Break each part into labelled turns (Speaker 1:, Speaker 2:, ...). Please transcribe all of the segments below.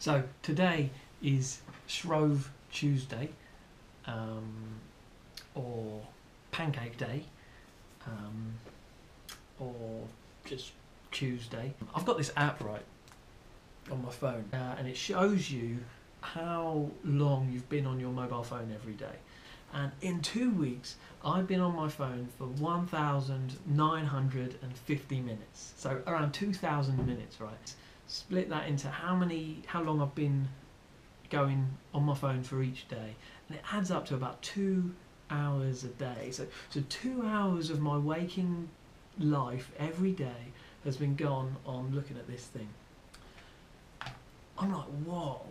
Speaker 1: So today is Shrove Tuesday, or Pancake Day, or just Tuesday. I've got this app right on my phone, and it shows you how long you've been on your mobile phone every day. And in 2 weeks, I've been on my phone for 1,950 minutes. So around 2,000 minutes, right? Split that into how long I've been going on my phone for each day, and it adds up to about 2 hours a day. So 2 hours of my waking life every day has been gone on looking at this thing. I'm like, whoa,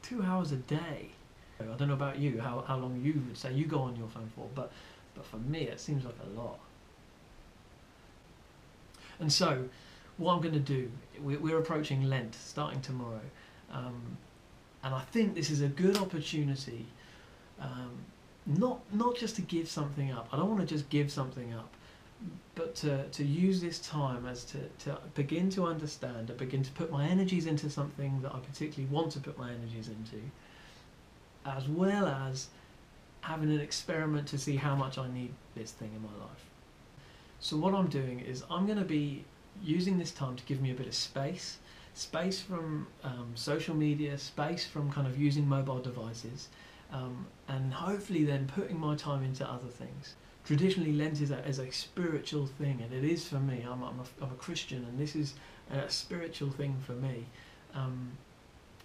Speaker 1: 2 hours a day. I don't know about you, how long you would say you go on your phone for, but for me it seems like a lot. And so what I'm going to do, we're approaching Lent, starting tomorrow, and I think this is a good opportunity, not just to give something up. I don't want to just give something up, but to use this time as to begin to understand, to begin to put my energies into something that I particularly want to put my energies into, as well as having an experiment to see how much I need this thing in my life. So what I'm doing is I'm going to be using this time to give me a bit of space from social media, space from kind of using mobile devices, and hopefully then putting my time into other things. Traditionally, Lent is a spiritual thing, and it is for me. I'm a Christian, and this is a spiritual thing for me,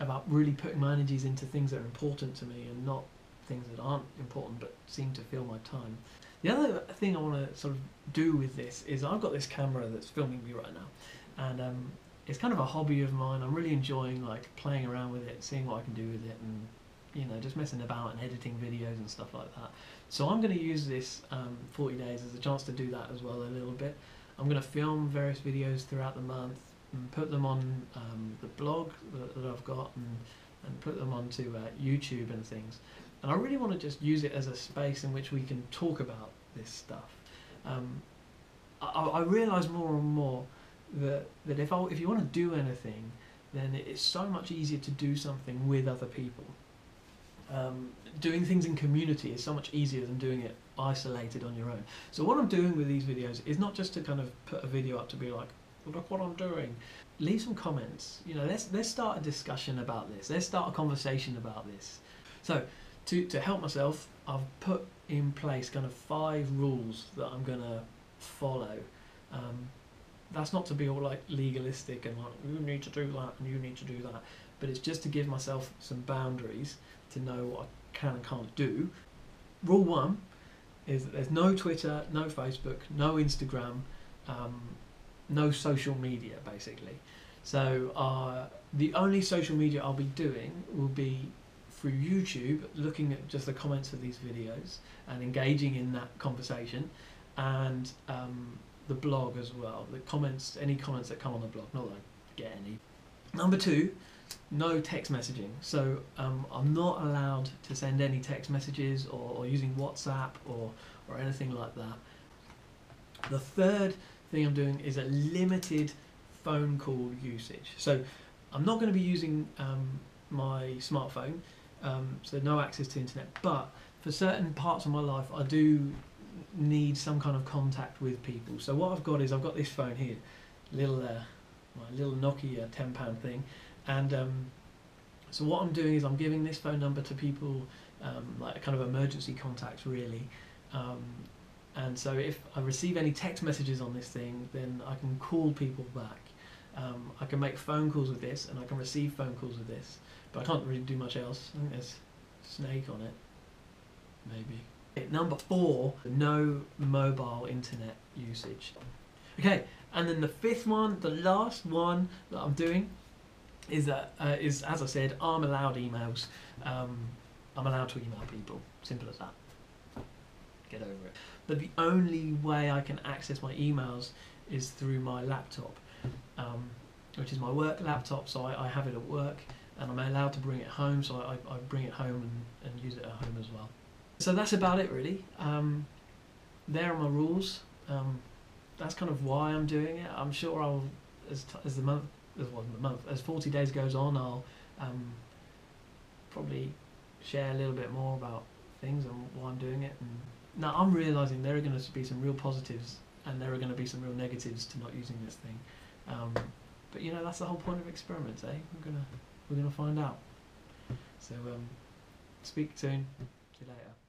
Speaker 1: about really putting my energies into things that are important to me and not things that aren't important but seem to fill my time. The other thing I want to sort of do with this is I've got this camera that's filming me right now, and it's kind of a hobby of mine. I'm really enjoying like playing around with it, seeing what I can do with it, and just messing about and editing videos and stuff like that. So I'm going to use this 40 days as a chance to do that as well a little bit. I'm going to film various videos throughout the month and put them on the blog that I've got, and put them onto YouTube and things. And I really want to just use it as a space in which we can talk about this stuff. I realise more and more that if you want to do anything, then it's so much easier to do something with other people. Doing things in community is so much easier than doing it isolated on your own. So what I'm doing with these videos is not just to kind of put a video up to be like, look what I'm doing. Leave some comments. Let's start a discussion about this. Let's start a conversation about this. So to help myself, I've put in place kind of 5 rules that I'm gonna follow. That's not to be all like legalistic and like you need to do that and you need to do that, but it's just to give myself some boundaries to know what I can and can't do. Rule 1 is that there's no Twitter, no Facebook, no Instagram, no social media basically. So the only social media I'll be doing will be through YouTube, looking at just the comments of these videos and engaging in that conversation, and the blog as well. Any comments that come on the blog, not that I get any. Number 2, no text messaging. So I'm not allowed to send any text messages or using WhatsApp or anything like that. The third thing I'm doing is a limited phone call usage. So I'm not going to be using my smartphone, so no access to internet, but for certain parts of my life I do need some kind of contact with people. So what I've got this phone here, my little Nokia £10 thing, and so what I'm doing is I'm giving this phone number to people, like kind of emergency contacts really, and so if I receive any text messages on this thing, then I can call people back. I can make phone calls with this, and I can receive phone calls with this, but I can't really do much else. I think there's a snake on it, maybe. Number 4, no mobile internet usage. Okay, and then the 5th one, the last one that I'm doing is that, as I said, I'm allowed emails. I'm allowed to email people, simple as that. Get over it. But the only way I can access my emails is through my laptop, which is my work laptop, so I have it at work, and I'm allowed to bring it home, so I bring it home and use it at home as well. So that's about it really. There are my rules. That's kind of why I'm doing it. I'm sure I'll, as 40 days goes on, I'll Probably share a little bit more about things and why I'm doing it. And now I'm realising there are going to be some real positives and there are going to be some real negatives to not using this thing. But you know, that's the whole point of experiments, eh? We're gonna find out. So speak soon. See you later.